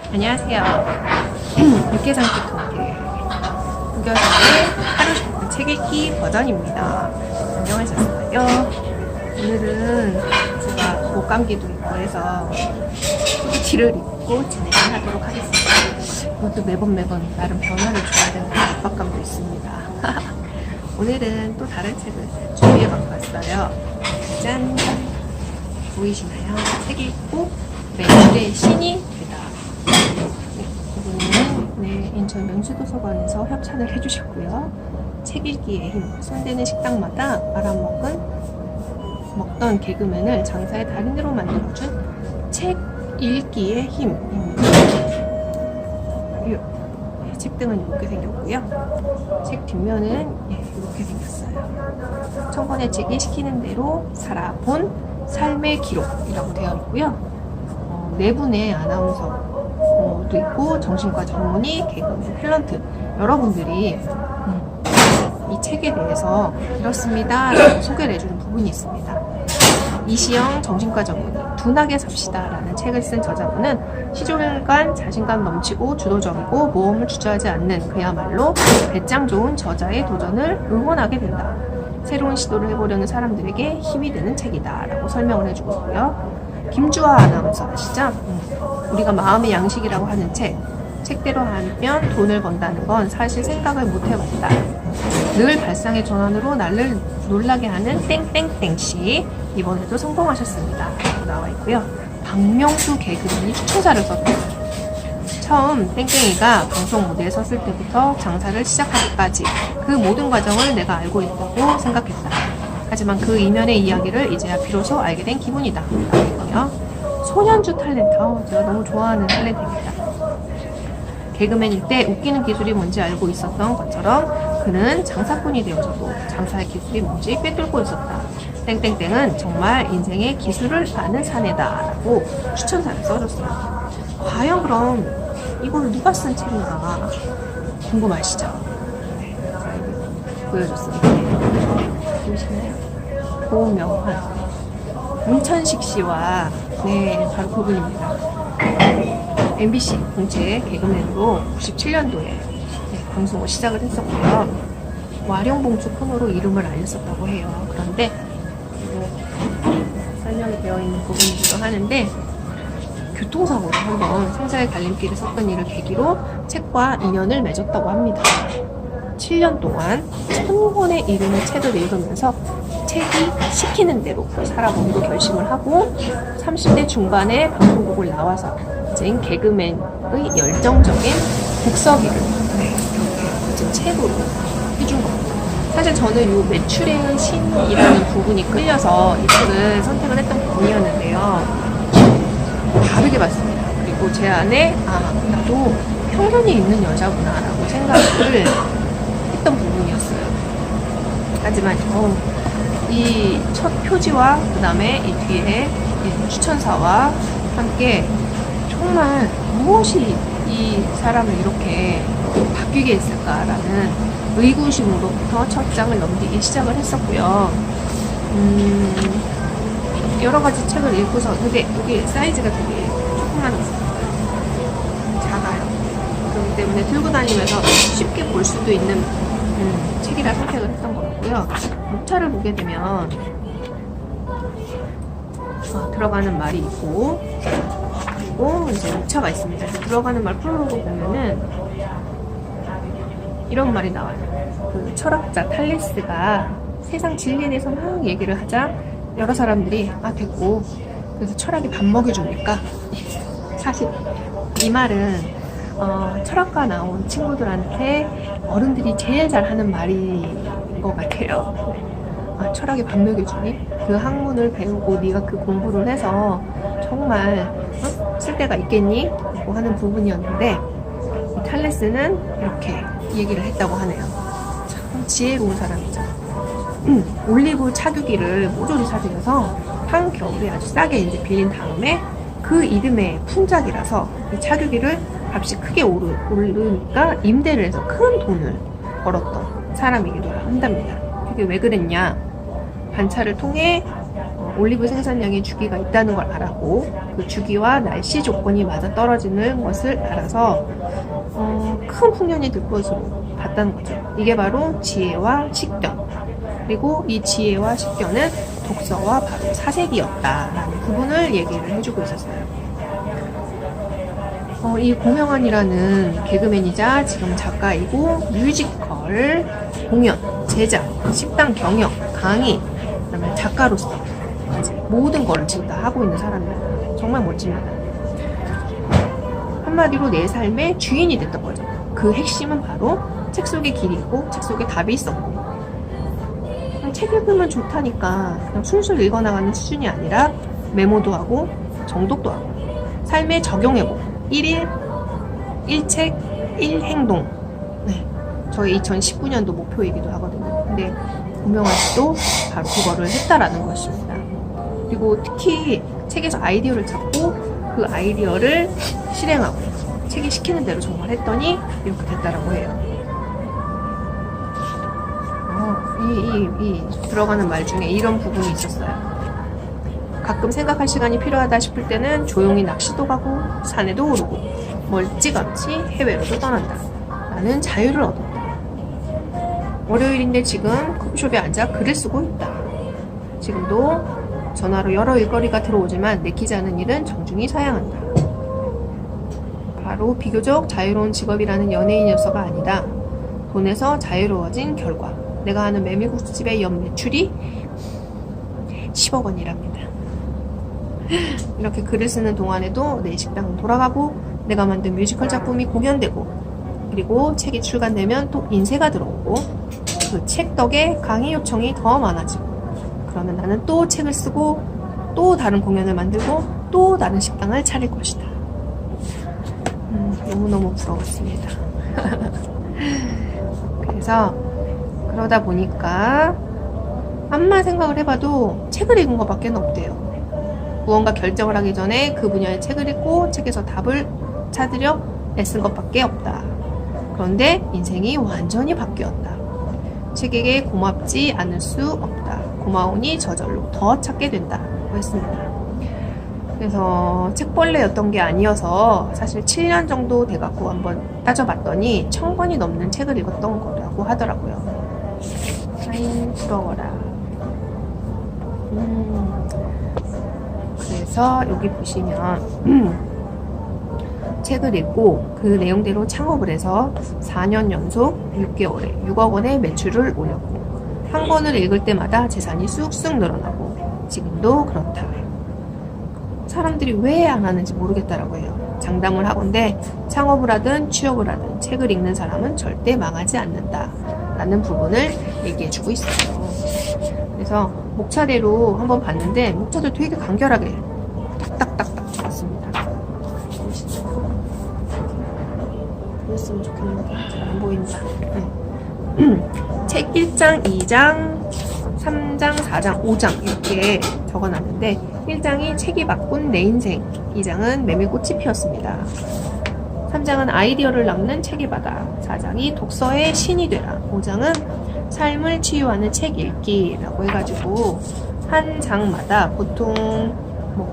안녕하세요. 육개장집 동태 우겨서의 하루 책 읽기 버전입니다. 안녕하셨어요. 오늘은 제가 목감기도 있고 해서 후드티를 입고 진행을 하도록 하겠습니다. 이것도 매번 나름 변화를 줘야 되는 압박감도 있습니다. 오늘은 또 다른 책을 준비해 갖고 왔어요. 짠! 보이시나요? 책 읽고 매일의 신이 네, 인천 명수도서관에서 협찬을 해주셨고요. 책 읽기의 힘, 손대는 식당마다 먹던 개그맨을 장사의 달인으로 만들어준 책 읽기의 힘입니다. 책 등은 이렇게 생겼고요. 책 뒷면은 이렇게 생겼어요. 청권의 책이 시키는 대로 살아본 삶의 기록이라고 되어 있고요. 네 분의 아나운서도 있고 정신과 전문의, 개그맨, 탤런트 여러분들이 이 책에 대해서 이렇습니다 라고 소개를 해주는 부분이 있습니다. 이시영 정신과 전문의 둔하게 삽시다 라는 책을 쓴 저자분은 시종일관 자신감 넘치고 주도적이고 모험을 주저하지 않는 그야말로 배짱 좋은 저자의 도전을 응원하게 된다. 새로운 시도를 해보려는 사람들에게 힘이 되는 책이다 라고 설명을 해주고 있고요. 김주아 아나운서 아시죠? 우리가 마음의 양식이라고 하는 책대로 하면 돈을 번다는 건 사실 생각을 못 해봤다. 늘 발상의 전환으로 나를 놀라게 하는 땡땡땡씨 이번에도 성공하셨습니다 라고 나와 있고요. 박명수 개그맨이 추천사를 썼다. 처음 땡땡이가 방송 무대에 섰을 때부터 장사를 시작하기까지 그 모든 과정을 내가 알고 있다고 생각했다. 하지만 그 이면의 이야기를 이제야 비로소 알게 된 기분이다 라고 했고요. 소년주 탤런트, 제가 너무 좋아하는 탤런트입니다. 개그맨일 때 웃기는 기술이 뭔지 알고 있었던 것처럼 그는 장사꾼이 되어서도 장사의 기술이 뭔지 꿰뚫고 있었다. 땡땡땡은 정말 인생의 기술을 아는 사내다 라고 추천사를 써줬어요. 과연 그럼 이걸 누가 쓴 책인가 궁금하시죠? 네, 보여줬습니다. 보이시나요? 고명환, 문천식 씨와 바로 그분입니다. MBC 공채 개그맨으로 97년도에 방송을 시작을 했었고요. 와룡봉추 코너로 이름을 알렸었다고 해요. 그런데 설명이 되어 있는 부분이기도 하는데 교통사고로 한번 생사의 갈림길에 섰던 일을 계기로 책과 인연을 맺었다고 합니다. 7년 동안 1000권의 이름의 책을 읽으면서 책이 시키는 대로 살아보기로 결심을 하고 30대 중반에 방송국을 나와서 이제 개그맨의 열정적인 국서기를 이제 책으로 해준 겁니다. 사실 저는 이 매출의 신이라는 부분이 끌려서 이 책을 선택을 했던 부분이었는데요. 다르게 봤습니다. 그리고 제 안에 나도 편견이 있는 여자구나 라고 생각을 했던 부분이었어요. 하지만 이 첫 표지와 그 다음에 이 뒤에 이 추천사와 함께 정말 무엇이 이 사람을 이렇게 바뀌게 했을까라는 의구심으로부터 첫 장을 넘기기 시작을 했었고요. 여러 가지 책을 읽고서 근데 여기 사이즈가 되게 조그만했어요. 작아요. 그렇기 때문에 들고 다니면서 쉽게 볼 수도 있는 책이라 선택을 했던 것 같고요. 목차를 보게 되면 들어가는 말이 있고 그리고 이제 목차가 있습니다. 들어가는 말 프로로그 보면은 이런 말이 나와요. 그 철학자 탈레스가 세상 진리에 대해서 막 얘기를 하자 여러 사람들이 됐고 그래서 철학이 밥 먹여주니까 사실 이 말은 철학과 나온 친구들한테 어른들이 제일 잘 하는 말인 것 같아요. 철학이 밥 먹여주니? 그 학문을 배우고 네가 그 공부를 해서 정말 쓸데가 있겠니? 라고 하는 부분이었는데 이 탈레스는 이렇게 얘기를 했다고 하네요. 참 지혜로운 사람이죠. 올리브 차규기를 모조리 사들여서 한겨울에 아주 싸게 이제 빌린 다음에 그 이름의 품작이라서 이 차규기를 값이 크게 오르니까 임대를 해서 큰 돈을 벌었던 사람이기도 한답니다. 그게 왜 그랬냐? 반차를 통해 올리브 생산량에 주기가 있다는 걸 알았고 그 주기와 날씨 조건이 맞아 떨어지는 것을 알아서 큰 풍년이 들 것으로 봤다는 거죠. 이게 바로 지혜와 식견. 그리고 이 지혜와 식견은 독서와 바로 사색이었다라는 부분을 얘기를 해주고 있었어요. 이 고명환이라는 개그맨이자 지금 작가이고 뮤지컬, 공연, 제작, 식당 경영, 강의, 그다음에 작가로서 모든 거를 지금 다 하고 있는 사람이에요. 정말 멋집니다. 한마디로 내 삶의 주인이 됐던 거죠. 그 핵심은 바로 책 속에 길이 있고 책 속에 답이 있었고 그냥 책 읽으면 좋다니까 그냥 술술 읽어나가는 수준이 아니라 메모도 하고 정독도 하고 삶에 적용해보고 1일 1책 1행동 네, 저의 2019년도 목표이기도 하거든요. 근데 고명환 씨도 바로 그거를 했다라는 것입니다. 그리고 특히 책에서 아이디어를 찾고 그 아이디어를 실행하고 책이 시키는 대로 정말 했더니 이렇게 됐다라고 해요. 이 들어가는 말 중에 이런 부분이 있었어요. 가끔 생각할 시간이 필요하다 싶을 때는 조용히 낚시도 가고 산에도 오르고 멀찌감치 해외로도 떠난다. 나는 자유를 얻었다. 월요일인데 지금 커피숍에 앉아 글을 쓰고 있다. 지금도 전화로 여러 일거리가 들어오지만 내키지 않은 일은 정중히 사양한다. 바로 비교적 자유로운 직업이라는 연예인이어서가 아니다. 돈에서 자유로워진 결과 내가 하는 메밀국수집의 연 매출이 10억 원이랍니다. 이렇게 글을 쓰는 동안에도 내 식당은 돌아가고 내가 만든 뮤지컬 작품이 공연되고 그리고 책이 출간되면 또 인쇄가 들어오고 그 책 덕에 강의 요청이 더 많아지고 그러면 나는 또 책을 쓰고 또 다른 공연을 만들고 또 다른 식당을 차릴 것이다. 너무너무 부러웠습니다. 그래서 그러다 보니까 암만 생각을 해봐도 책을 읽은 것밖에 없대요. 무언가 결정을 하기 전에 그 분야의 책을 읽고 책에서 답을 찾으려 애쓴 것밖에 없다. 그런데 인생이 완전히 바뀌었다. 책에게 고맙지 않을 수 없다. 고마우니 저절로 더 찾게 된다고 했습니다. 그래서 책벌레였던 게 아니어서 사실 7년 정도 돼갖고 한번 따져봤더니 1000권이 넘는 책을 읽었던 거라고 하더라고요. 아이 부러워라. 그래서 여기 보시면 책을 읽고 그 내용대로 창업을 해서 4년 연속 6개월에 6억 원의 매출을 올렸고 한 권을 읽을 때마다 재산이 쑥쑥 늘어나고 지금도 그렇다. 사람들이 왜 안 하는지 모르겠다라고 해요. 장담을 하건대 창업을 하든 취업을 하든 책을 읽는 사람은 절대 망하지 않는다 라는 부분을 얘기해주고 있어요. 그래서 목차대로 한번 봤는데 목차도 되게 간결하게 딱딱딱딱 적었습니다. 보였으면 좋겠는데 잘 안 보인다. 책 1장, 2장, 3장, 4장, 5장 이렇게 적어놨는데 1장이 책이 바꾼 내 인생, 2장은 메밀꽃이 피었습니다. 3장은 아이디어를 남는 책의 바다, 4장이 독서의 신이 되라, 5장은 삶을 치유하는 책 읽기라고 해가지고 한 장마다 보통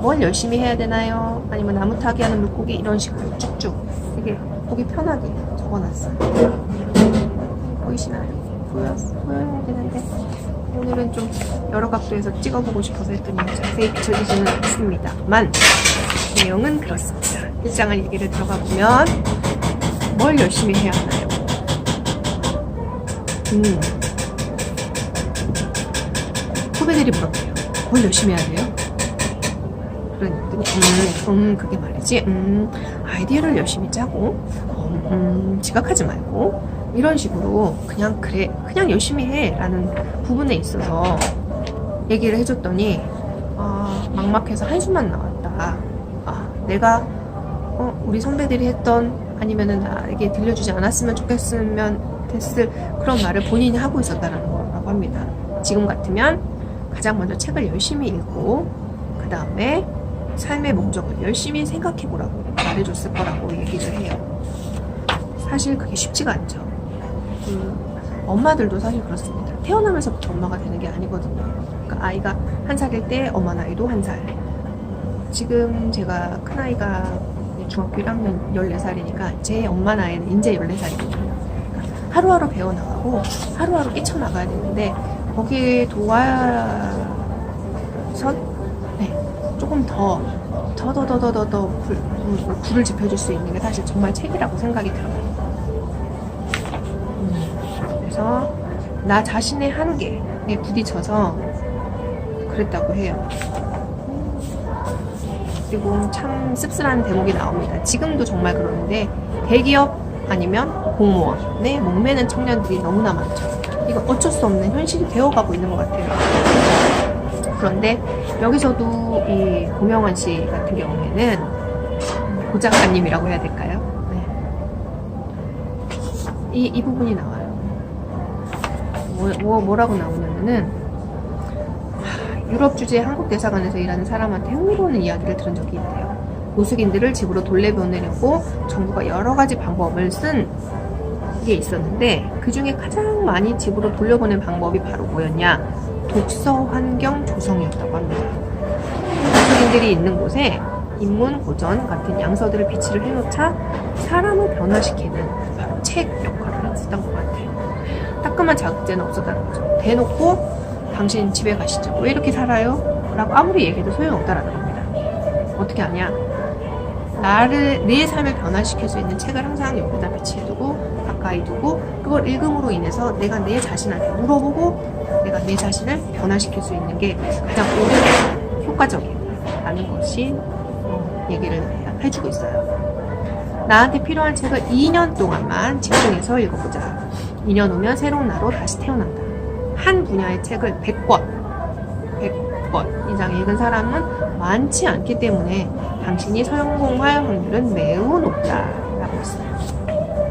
뭘 열심히 해야 되나요? 아니면 나무 타기 하는 물고기 이런 식으로 쭉쭉 되게 보기 편하게 적어놨어요. 보이시나요? 보여야 되는데 오늘은 좀 여러 각도에서 찍어보고 싶어서 했더니 자세히 비춰지지는 않습니다만 내용은 그렇습니다. 1장을 얘기를 들어가 보면 뭘 열심히 해야 하나요? 후배들이 물어봐요. 뭘 열심히 해야 돼요? 그러니 그게 말이지. 아이디어를 열심히 짜고 지각하지 말고 이런 식으로 그냥 열심히 해 라는 부분에 있어서 얘기를 해줬더니 막막해서 한숨만 나왔다. 내가 우리 선배들이 했던 아니면은 나에게 들려주지 않았으면 됐을 그런 말을 본인이 하고 있었다라는 거라고 합니다. 지금 같으면 가장 먼저 책을 열심히 읽고 그 다음에 삶의 목적을 열심히 생각해보라고 말해줬을 거라고 얘기를 해요. 사실 그게 쉽지가 않죠. 엄마들도 사실 그렇습니다. 태어나면서부터 엄마가 되는 게 아니거든요. 그러니까 아이가 1살일 때 엄마 나이도 1살. 지금 제가 큰아이가 중학교 1학년 14살이니까 제 엄마 나이는 이제 14살이거든요. 하루하루 배워나가고 하루하루 끼쳐나가야 되는데 거기에 도와선 네, 조금 더 불을 지펴줄 수 있는 게 사실 정말 책이라고 생각이 들어요. 그래서 나 자신의 한계에 부딪혀서 그랬다고 해요. 그리고 참 씁쓸한 대목이 나옵니다. 지금도 정말 그러는데 대기업 아니면 공무원에 목매는 청년들이 너무나 많죠. 이거 어쩔 수 없는 현실이 되어가고 있는 것 같아요. 그런데 여기서도 이 고명환 씨 같은 경우에는 고작가님이라고 해야 될까요? 네. 이 부분이 나와요. 뭐라고 나오냐면은 유럽 주재 한국 대사관에서 일하는 사람한테 흥미로운 이야기를 들은 적이 있대요. 노숙인들을 집으로 돌려보내려고 정부가 여러 가지 방법을 쓴 게 있었는데 그 중에 가장 많이 집으로 돌려보낸 방법이 바로 뭐였냐? 독서 환경 조성이었다고 합니다. 노숙인들이 있는 곳에 인문, 고전 같은 양서들을 비치를 해놓자 사람을 변화시키는 바로 책 역할을 했었던 것 같아요. 따끔한 자극제는 없었다는 거죠. 대놓고 당신 집에 가시죠. 왜 이렇게 살아요? 라고 아무리 얘기해도 소용없다라는 겁니다. 어떻게 하냐? 내 삶을 변화시킬 수 있는 책을 항상 옆에다 배치해두고 가까이 두고 그걸 읽음으로 인해서 내가 내 자신한테 물어보고 내가 내 자신을 변화시킬 수 있는 게 가장 오래 효과적이라는 것이 얘기를 해주고 있어요. 나한테 필요한 책을 2년 동안만 집중해서 읽어보자. 2년 후면 새로운 나로 다시 태어난다. 한 분야의 책을 100권 이상 읽은 사람은 많지 않기 때문에 당신이 성공할 확률은 매우 높다라고 했어요.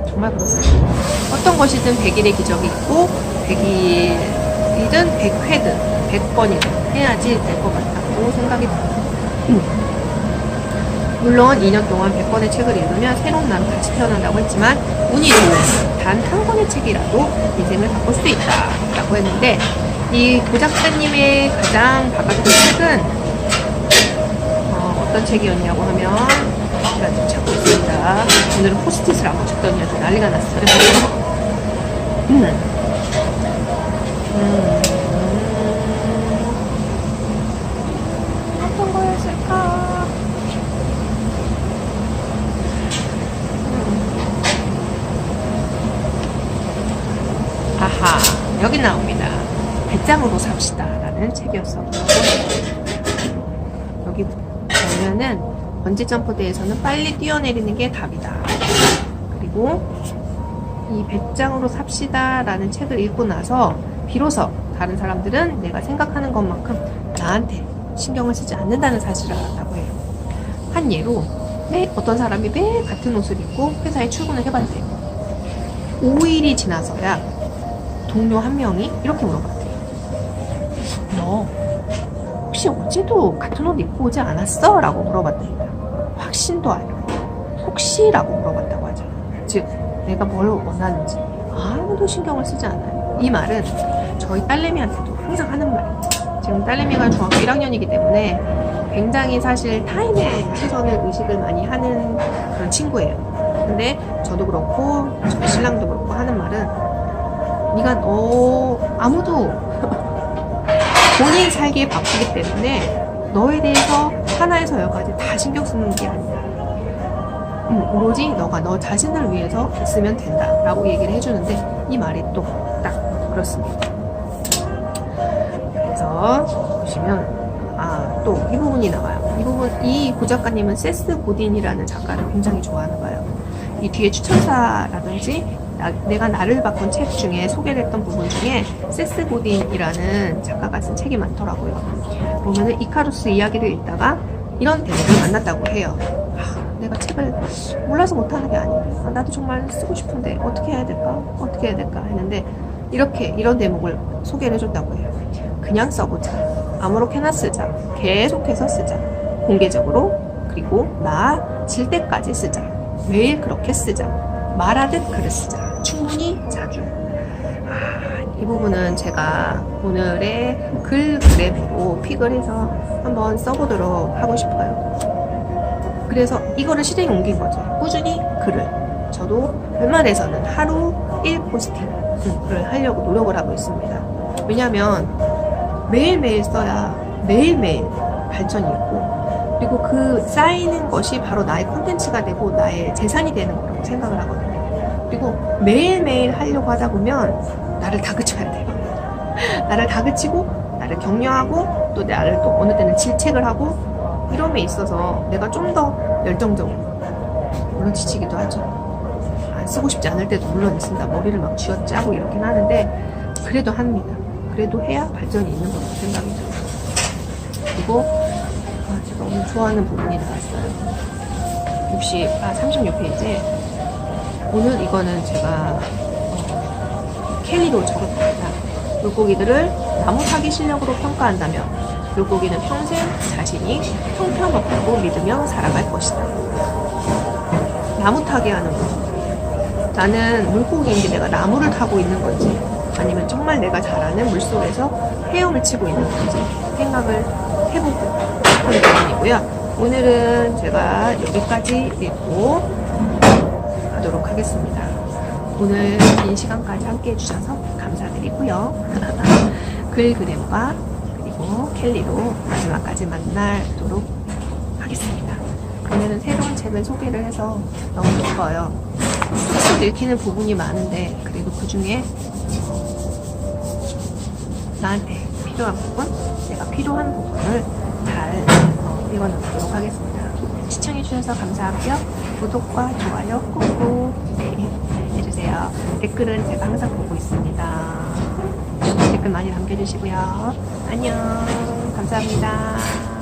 정말 그렇습니다. 어떤 것이든 100일의 기적이 있고 100일이든 100회든 100번이든 해야지 될 것 같다고 생각이 듭니다. 물론 2년 동안 100권의 책을 읽으면 새로운 나로 다시 태어난다고 했지만 운이 좋은 단 한 권의 책이라도 인생을 바꿀 수도 있다 라고 했는데 이 고작가님의 가장 바깥의 책은 어떤 책이었냐고 하면 제가 지금 찾고 있습니다. 오늘은 포스트잇을 안 붙였더니 아주 난리가 났어요. 어떤 거였을까? 아하, 여기 나옵니다. 배짱으로 삽시다 라는 책이었어요. 여기 보면은 번지점프대에서는 빨리 뛰어내리는 게 답이다. 그리고 이 배짱으로 삽시다 라는 책을 읽고 나서 비로소 다른 사람들은 내가 생각하는 것만큼 나한테 신경을 쓰지 않는다는 사실을 알았다고 해요. 한 예로 어떤 사람이 매일 같은 옷을 입고 회사에 출근을 해봤대요. 5일이 지나서야 동료 한 명이 이렇게 물어봤대요. 너 혹시 어제도 같은 옷 입고 오지 않았어? 라고 물어봤답니다. 확신도 아니고 혹시라고 물어봤다고 하죠. 즉 내가 뭘 원하는지 아무도 신경을 쓰지 않아요. 이 말은 저희 딸내미한테도 항상 하는 말이에요. 지금 딸내미가 중학교 1학년이기 때문에 굉장히 사실 타인의 시선을 의식을 많이 하는 그런 친구예요. 근데 저도 그렇고 저희 신랑도 그렇고 하는 말은 네가 아무도 본인 살기에 바쁘기 때문에 너에 대해서 하나에서 열까지 다 신경 쓰는 게 아니야. 오로지 너가 너 자신을 위해서 있으면 된다 라고 얘기를 해주는데 이 말이 또 딱 그렇습니다. 그래서 보시면 또 이 부분이 나와요. 이 고작가님은 세스 고딘이라는 작가를 굉장히 좋아하나 봐요. 이 뒤에 추천사라든지 내가 나를 바꾼 책 중에 소개를 했던 부분 중에 세스 고딘이라는 작가가 쓴 책이 많더라고요. 보면은 이카루스 이야기를 읽다가 이런 대목을 만났다고 해요. 내가 책을 몰라서 못하는 게 아니에요. 나도 정말 쓰고 싶은데 어떻게 해야 될까 했는데 이런 대목을 소개를 해줬다고 해요. 그냥 써보자. 아무렇게나 쓰자. 계속해서 쓰자. 공개적으로 그리고 나아질 때까지 쓰자. 매일 그렇게 쓰자. 말하듯 글을 쓰자. 충분히 자주. 이 부분은 제가 오늘의 글 그래프로 픽을 해서 한번 써보도록 하고 싶어요. 그래서 이거를 실행에 옮긴 거죠. 꾸준히 글을. 저도 웬만해서는 하루 1포스팅을 하려고 노력을 하고 있습니다. 왜냐면 매일매일 써야 매일매일 발전이 있고, 그리고 그 쌓이는 것이 바로 나의 콘텐츠가 되고 나의 재산이 되는 거라고 생각을 하거든요. 그리고 매일매일 하려고 하다 보면 나를 다그쳐야 돼요. 나를 다그치고 나를 격려하고 또 나를 또 어느 때는 질책을 하고, 이런 데 있어서 내가 좀 더 열정적으로, 물론 지치기도 하죠. 안 쓰고 싶지 않을 때도 물론 있습니다. 머리를 막 쥐어짜고 이렇긴 하는데 그래도 합니다. 그래도 해야 발전이 있는 거라고 생각이 들어요. 그리고 제가 오늘 좋아하는 부분이 나왔어요. 36페이지에 오늘 이거는 제가 켈리로 적었답니다. 물고기들을 나무 타기 실력으로 평가한다면 물고기는 평생 자신이 형편없다고 믿으며 살아갈 것이다. 나무 타기 하는 거. 나는 물고기인데 내가 나무를 타고 있는 건지, 아니면 정말 내가 잘 아는 물속에서 헤엄을 치고 있는 건지 생각을 해보고 싶은 부분이고요. 오늘은 제가 여기까지 읽고 하도록 하겠습니다. 오늘 긴 시간까지 함께 해주셔서 감사드리고요. 글 그램과 그리고 켈리로 마지막까지 만나도록 하겠습니다. 오늘은 새로운 책을 소개를 해서 너무 기뻐요. 쑥쑥 읽히는 부분이 많은데 그래도 그 중에 나한테 필요한 부분, 내가 필요한 부분을 잘 읽어놓도록 하겠습니다. 시청해주셔서 감사하고요. 구독과 좋아요 꾹꾹 해주세요. 댓글은 제가 항상 보고 있습니다. 댓글 많이 남겨주시고요. 안녕. 감사합니다.